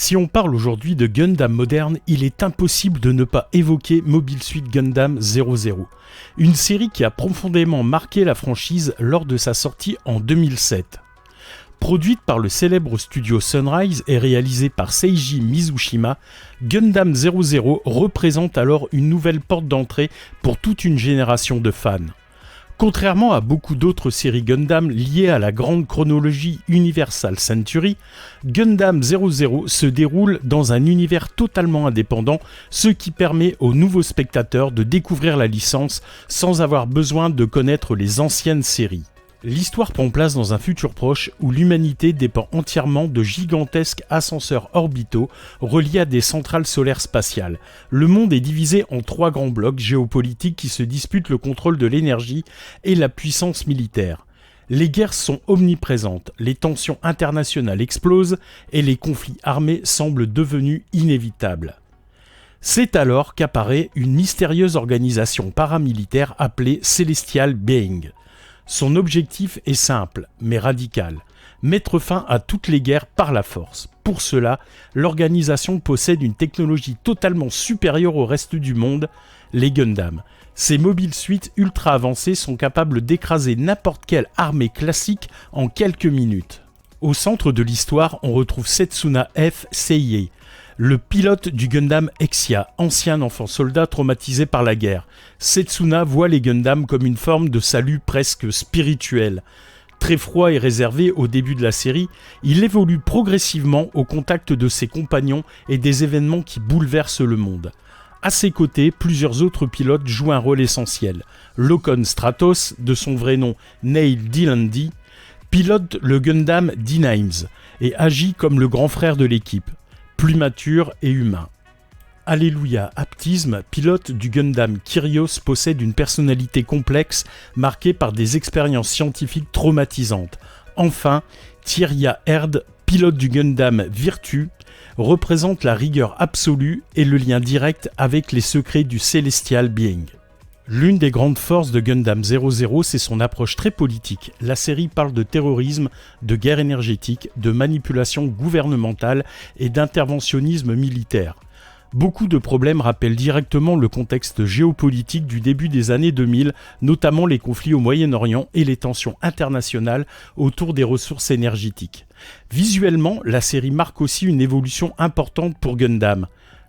Si on parle aujourd'hui de Gundam moderne, il est impossible de ne pas évoquer Mobile Suit Gundam 00, une série qui a profondément marqué la franchise lors de sa sortie en 2007. Produite par le célèbre studio Sunrise et réalisée par Seiji Mizushima, Gundam 00 représente alors une nouvelle porte d'entrée pour toute une génération de fans. Contrairement à beaucoup d'autres séries Gundam liées à la grande chronologie Universal Century, Gundam 00 se déroule dans un univers totalement indépendant, ce qui permet aux nouveaux spectateurs de découvrir la licence sans avoir besoin de connaître les anciennes séries. L'histoire prend place dans un futur proche où l'humanité dépend entièrement de gigantesques ascenseurs orbitaux reliés à des centrales solaires spatiales. Le monde est divisé en 3 grands blocs géopolitiques qui se disputent le contrôle de l'énergie et la puissance militaire. Les guerres sont omniprésentes, les tensions internationales explosent et les conflits armés semblent devenus inévitables. C'est alors qu'apparaît une mystérieuse organisation paramilitaire appelée Celestial Being. Son objectif est simple, mais radical, mettre fin à toutes les guerres par la force. Pour cela, l'organisation possède une technologie totalement supérieure au reste du monde, les Gundam. Ces mobiles suites ultra avancés sont capables d'écraser n'importe quelle armée classique en quelques minutes. Au centre de l'histoire, on retrouve Setsuna F. Seiei, le pilote du Gundam Exia, ancien enfant soldat traumatisé par la guerre. Setsuna voit les Gundam comme une forme de salut presque spirituel. Très froid et réservé au début de la série, il évolue progressivement au contact de ses compagnons et des événements qui bouleversent le monde. À ses côtés, plusieurs autres pilotes jouent un rôle essentiel. Locon Stratos, de son vrai nom Neil Dilandi, pilote le Gundam D-Names et agit comme le grand frère de l'équipe, plus mature et humain. Alléluia Aptisme, pilote du Gundam Kyrios, possède une personnalité complexe marquée par des expériences scientifiques traumatisantes. Enfin, Tyria Erd, pilote du Gundam Virtue, représente la rigueur absolue et le lien direct avec les secrets du Celestial Being. L'une des grandes forces de Gundam 00, c'est son approche très politique. La série parle de terrorisme, de guerre énergétique, de manipulation gouvernementale et d'interventionnisme militaire. Beaucoup de problèmes rappellent directement le contexte géopolitique du début des années 2000, notamment les conflits au Moyen-Orient et les tensions internationales autour des ressources énergétiques. Visuellement, la série marque aussi une évolution importante pour Gundam.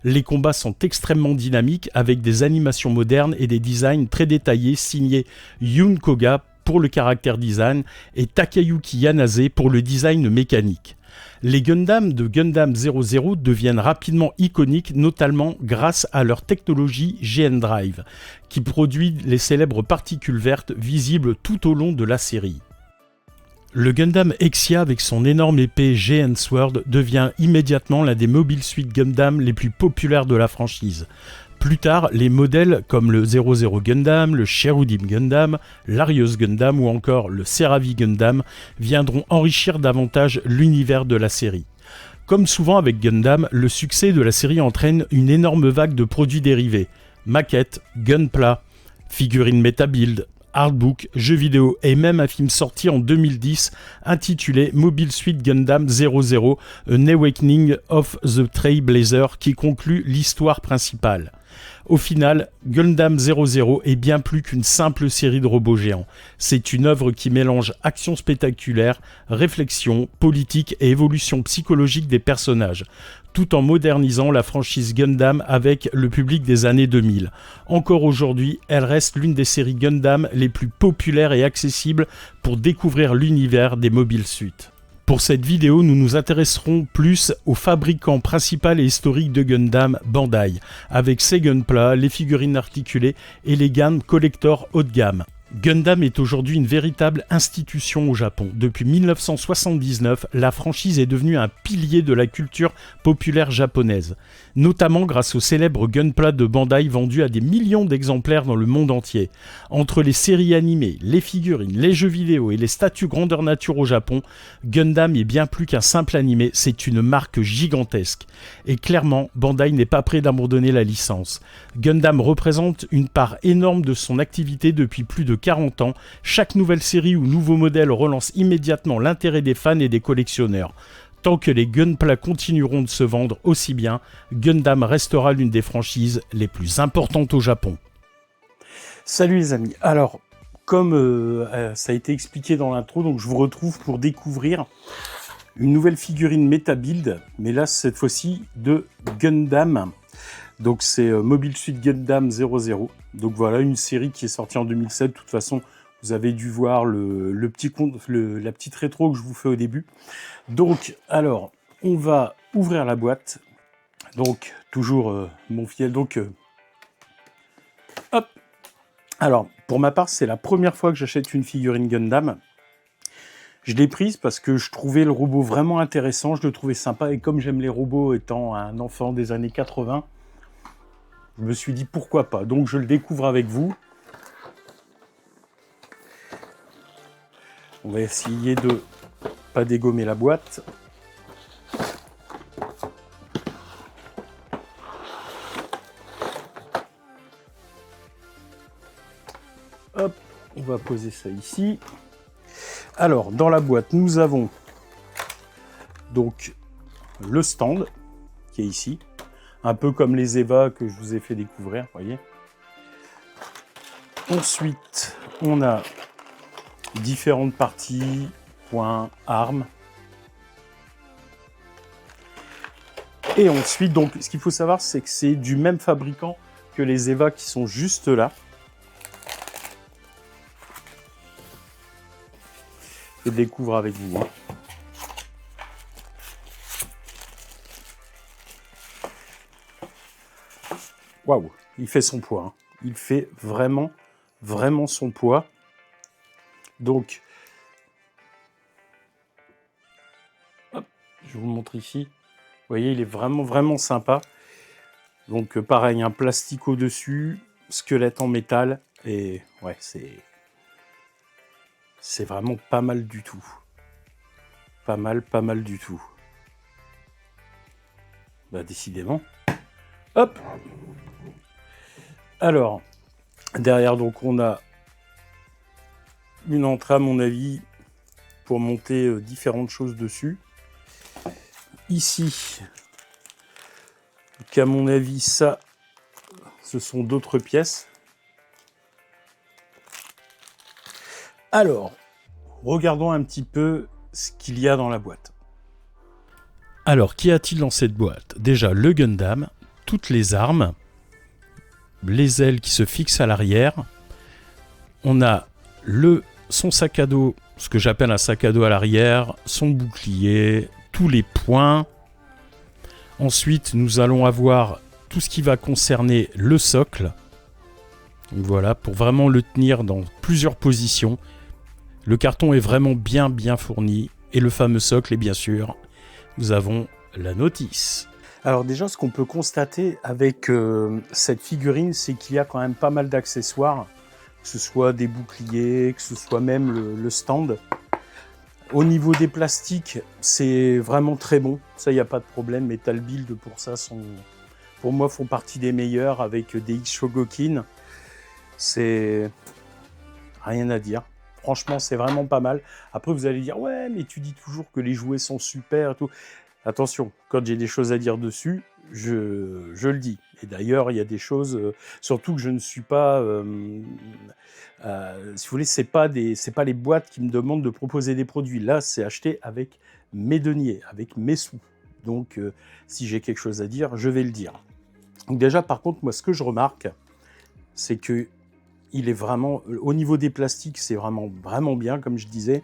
Les combats sont extrêmement dynamiques avec des animations modernes et des designs très détaillés signés Yun Koga pour le character design et Takayuki Yanase pour le design mécanique. Les Gundam de Gundam 00 deviennent rapidement iconiques, notamment grâce à leur technologie GN Drive, qui produit les célèbres particules vertes visibles tout au long de la série. Le Gundam Exia avec son énorme épée GN Sword devient immédiatement l'un des Mobile Suit Gundam les plus populaires de la franchise. Plus tard, les modèles comme le 00 Gundam, le Cherudim Gundam, l'Arios Gundam ou encore le Seravi Gundam viendront enrichir davantage l'univers de la série. Comme souvent avec Gundam, le succès de la série entraîne une énorme vague de produits dérivés. Maquettes, Gunpla, figurines Metabuild, artbook, jeux vidéo et même un film sorti en 2010 intitulé Mobile Suit Gundam 00 An Awakening of the Trailblazer qui conclut l'histoire principale. Au final, Gundam 00 est bien plus qu'une simple série de robots géants. C'est une œuvre qui mélange action spectaculaire, réflexion, politique et évolution psychologique des personnages, tout en modernisant la franchise Gundam avec le public des années 2000. Encore aujourd'hui, elle reste l'une des séries Gundam les plus populaires et accessibles pour découvrir l'univers des Mobile Suit. Pour cette vidéo, nous nous intéresserons plus au fabricant principal et historique de Gundam, Bandai, avec ses Gunpla, les figurines articulées et les gammes collector haut de gamme. Gundam est aujourd'hui une véritable institution au Japon. Depuis 1979, la franchise est devenue un pilier de la culture populaire japonaise, notamment grâce au célèbre Gunpla de Bandai vendu à des millions d'exemplaires dans le monde entier. Entre les séries animées, les figurines, les jeux vidéo et les statues grandeur nature au Japon, Gundam est bien plus qu'un simple animé, c'est une marque gigantesque. Et clairement, Bandai n'est pas prêt d'abandonner la licence. Gundam représente une part énorme de son activité depuis plus de 40 ans, chaque nouvelle série ou nouveau modèle relance immédiatement l'intérêt des fans et des collectionneurs. Tant que les Gunpla continueront de se vendre aussi bien, Gundam restera l'une des franchises les plus importantes au Japon. Salut les amis, alors comme ça a été expliqué dans l'intro, donc je vous retrouve pour découvrir une nouvelle figurine MetaBuild, mais là cette fois-ci de Gundam. Donc c'est Mobile Suit Gundam 00. Donc voilà, une série qui est sortie en 2007. De toute façon, vous avez dû voir la petite rétro que je vous fais au début. Donc, alors, on va ouvrir la boîte. Donc, toujours mon fiel. Donc, hop. Alors, pour ma part, c'est la première fois que j'achète une figurine Gundam. Je l'ai prise parce que je trouvais le robot vraiment intéressant. Je le trouvais sympa. Et comme j'aime les robots étant un enfant des années 80, je me suis dit pourquoi pas. Donc, je le découvre avec vous. On va essayer de pas dégommer la boîte. Hop, on va poser ça ici. Alors, dans la boîte, nous avons donc le stand qui est ici, un peu comme les Eva que je vous ai fait découvrir, vous voyez. Ensuite, on a différentes parties, points, armes. Et ensuite, donc, ce qu'il faut savoir, c'est que c'est du même fabricant que les Eva qui sont juste là. Je découvre avec vous. Hein. Waouh, il fait son poids. Hein. Il fait vraiment, vraiment son poids. Donc, hop, je vous le montre ici. Vous voyez, il est vraiment, vraiment sympa. Donc, pareil, un plastique au-dessus, squelette en métal. Et ouais, c'est vraiment pas mal du tout. Pas mal du tout. Bah, décidément. Hop. Alors, derrière, donc, on a une entrée, à mon avis, pour monter différentes choses dessus. Ici, qu'à mon avis, ça, ce sont d'autres pièces. Alors, regardons un petit peu ce qu'il y a dans la boîte. Alors, qu'y a-t-il dans cette boîte? Déjà, le Gundam, toutes les armes, les ailes qui se fixent à l'arrière. On a son sac à dos, ce que j'appelle un sac à dos à l'arrière, son bouclier, tous les points. Ensuite, nous allons avoir tout ce qui va concerner le socle. Donc voilà, pour vraiment le tenir dans plusieurs positions. Le carton est vraiment bien fourni. Et le fameux socle, et bien sûr, nous avons la notice. Alors déjà, ce qu'on peut constater avec cette figurine, c'est qu'il y a quand même pas mal d'accessoires, que ce soit des boucliers, que ce soit même le stand. Au niveau des plastiques, c'est vraiment très bon. Ça, il n'y a pas de problème. Metal Build, pour ça, pour moi, font partie des meilleurs avec des X-Shogokin. C'est rien à dire. Franchement, c'est vraiment pas mal. Après, vous allez dire, ouais, mais tu dis toujours que les jouets sont super et tout. Attention, quand j'ai des choses à dire dessus, je le dis. Et d'ailleurs, il y a des choses, surtout que je ne suis pas, si vous voulez, c'est pas les boîtes qui me demandent de proposer des produits. Là, c'est acheté avec mes deniers, avec mes sous. Donc, si j'ai quelque chose à dire, je vais le dire. Donc déjà, par contre, moi, ce que je remarque, c'est que il est vraiment, au niveau des plastiques, c'est vraiment bien, comme je disais.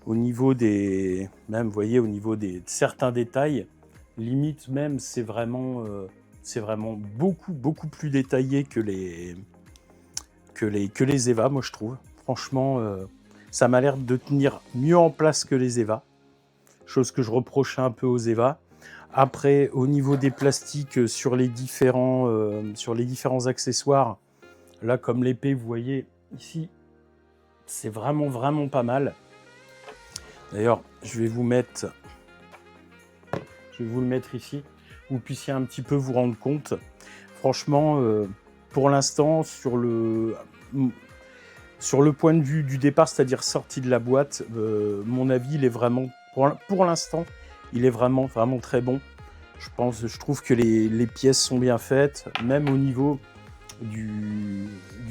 Au niveau même, vous voyez, au niveau des certains détails, limite même, c'est vraiment beaucoup plus détaillé que les Eva, moi je trouve. Franchement, ça m'a l'air de tenir mieux en place que les Eva, chose que je reprochais un peu aux Eva. Après, au niveau des plastiques sur les différents accessoires, là comme l'épée, vous voyez ici, c'est vraiment pas mal. D'ailleurs, je vais vous le mettre ici, que vous puissiez un petit peu vous rendre compte. Franchement, pour l'instant, sur le point de vue du départ, c'est-à-dire sorti de la boîte, mon avis, il est vraiment, pour l'instant, il est vraiment très bon. Je trouve que les pièces sont bien faites, même au niveau du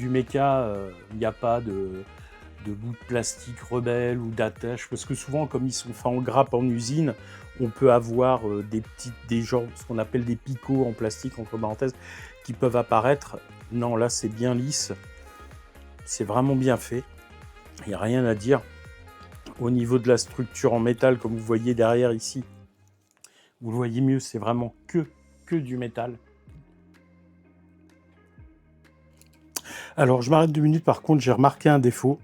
méca, il n'y a pas de bouts de plastique rebelles ou d'attache, parce que souvent, comme ils sont faits en grappe en usine, on peut avoir des genres, ce qu'on appelle des picots en plastique, entre parenthèses, qui peuvent apparaître. Non, là, c'est bien lisse. C'est vraiment bien fait. Il n'y a rien à dire. Au niveau de la structure en métal, comme vous voyez derrière ici, vous le voyez mieux, c'est vraiment que du métal. Alors, je m'arrête 2 minutes. Par contre, j'ai remarqué un défaut.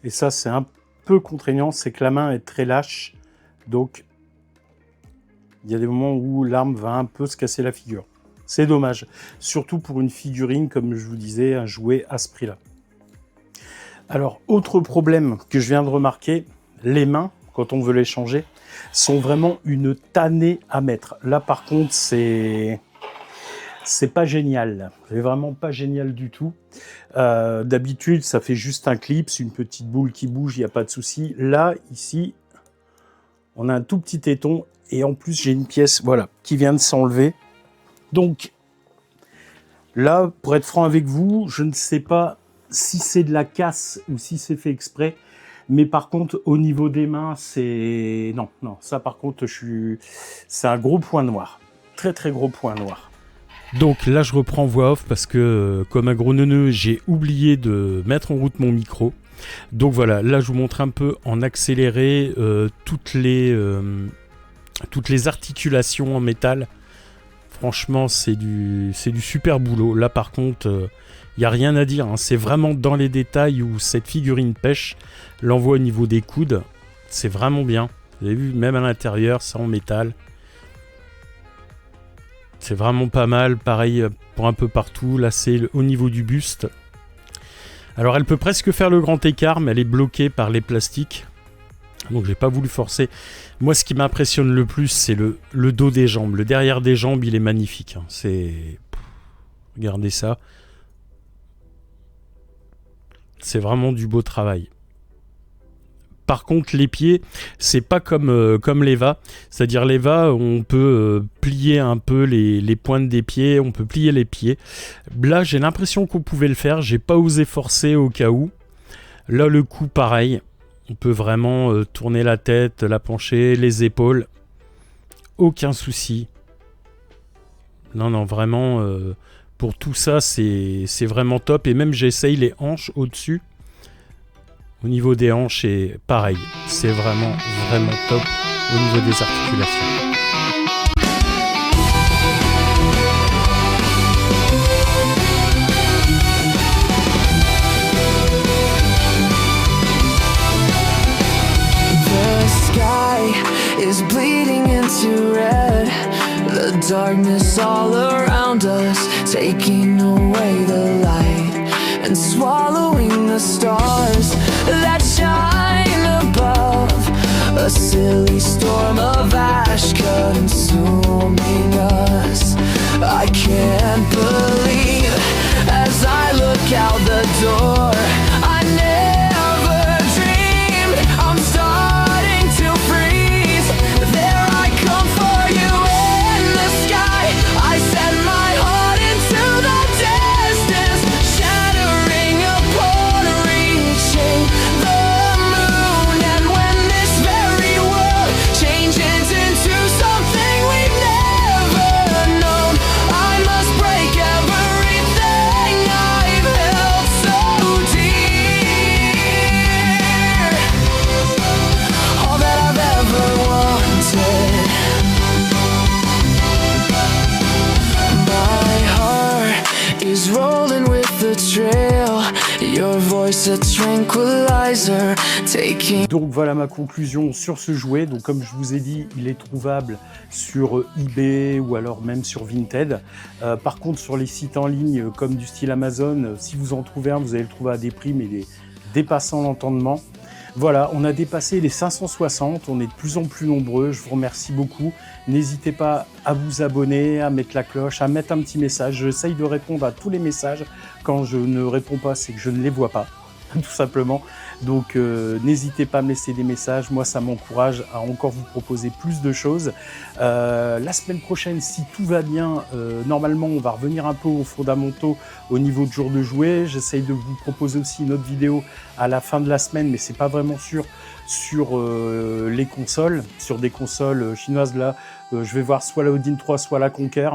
Et ça, c'est un peu contraignant. C'est que la main est très lâche. Donc, il y a des moments où l'arme va un peu se casser la figure. C'est dommage. Surtout pour une figurine, comme je vous disais, un jouet à ce prix-là. Alors, autre problème que je viens de remarquer, les mains, quand on veut les changer, sont vraiment une tannée à mettre. Là, par contre, c'est pas génial. C'est vraiment pas génial du tout. D'habitude, ça fait juste un clip, une petite boule qui bouge, il n'y a pas de souci. Là, ici, on a un tout petit téton et en plus, j'ai une pièce, voilà, qui vient de s'enlever. Donc, là, pour être franc avec vous, je ne sais pas si c'est de la casse ou si c'est fait exprès. Mais par contre, au niveau des mains, c'est... Non, ça par contre, c'est un gros point noir. Très, très gros point noir. Donc là, je reprends voix off parce que, comme un gros neuneu, j'ai oublié de mettre en route mon micro. Donc voilà, là, je vous montre un peu en accéléré toutes les articulations en métal. Franchement, c'est du super boulot. Là, par contre, il n'y a rien à dire. Hein. C'est vraiment dans les détails où cette figurine pêche. L'envoi au niveau des coudes, c'est vraiment bien. Vous avez vu, même à l'intérieur, c'est en métal. C'est vraiment pas mal. Pareil pour un peu partout. Là, c'est au niveau du buste. Alors, elle peut presque faire le grand écart, mais elle est bloquée par les plastiques. Donc, j'ai pas voulu forcer. Moi, ce qui m'impressionne le plus, c'est le dos des jambes. Le derrière des jambes, il est magnifique. Hein. Regardez ça. C'est vraiment du beau travail. Par contre, les pieds, c'est pas comme l'Eva. C'est-à-dire l'Eva, on peut plier un peu les pointes des pieds, on peut plier les pieds. Là, j'ai l'impression qu'on pouvait le faire. J'ai pas osé forcer au cas où. Là, le cou, pareil. On peut vraiment tourner la tête, la pencher, les épaules. Aucun souci. Non, vraiment, pour tout ça, c'est vraiment top. Et même, j'essaye les hanches au-dessus. Au niveau des hanches, c'est pareil. C'est vraiment top au niveau des articulations. The sky is bleeding into red. The darkness all around us, taking away the light and swallowing the stars that shine above. A silly storm of ash consuming us. I can't believe as I look out the door, I never dreamed I'm starting to freeze. There I come for you in the sky. I set my heart into the distance, shattering upon reaching the moon. And when this very world changes into something we've never known, I must break everything I've held so dear. All that I've ever wanted. My heart is rolling with the trail. Your voice a tranquilizer, taking. Donc voilà ma conclusion sur ce jouet. Donc comme je vous ai dit, il est trouvable sur eBay ou alors même sur Vinted. Par contre sur les sites en ligne comme du style Amazon, si vous en trouvez un, vous allez le trouver à des prix mais dépassant l'entendement. Voilà, on a dépassé les 560, on est de plus en plus nombreux, je vous remercie beaucoup. N'hésitez pas à vous abonner, à mettre la cloche, à mettre un petit message. J'essaye de répondre à tous les messages. Quand je ne réponds pas, c'est que je ne les vois pas. tout simplement. Donc n'hésitez pas à me laisser des messages, moi ça m'encourage à encore vous proposer plus de choses. La semaine prochaine, si tout va bien, normalement on va revenir un peu aux fondamentaux au niveau de jour de jouet. J'essaye de vous proposer aussi une autre vidéo à la fin de la semaine, mais c'est pas vraiment sûr sur les consoles, sur des consoles chinoises là. Je vais voir soit la Odin 3, soit la Conquer.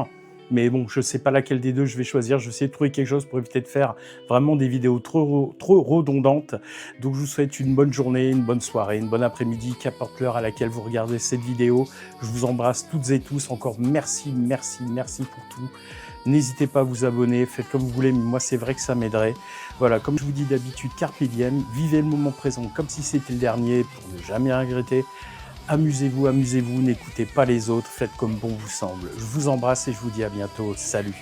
Mais bon, je sais pas laquelle des deux je vais choisir. Je vais essayer de trouver quelque chose pour éviter de faire vraiment des vidéos trop redondantes. Donc je vous souhaite une bonne journée, une bonne soirée, une bonne après-midi, qu'importe l'heure à laquelle vous regardez cette vidéo. Je vous embrasse toutes et tous. Encore merci pour tout. N'hésitez pas à vous abonner, faites comme vous voulez, mais moi c'est vrai que ça m'aiderait. Voilà, comme je vous dis d'habitude, carpe diem, vivez le moment présent comme si c'était le dernier pour ne jamais regretter. Amusez-vous, n'écoutez pas les autres, faites comme bon vous semble. Je vous embrasse et je vous dis à bientôt. Salut!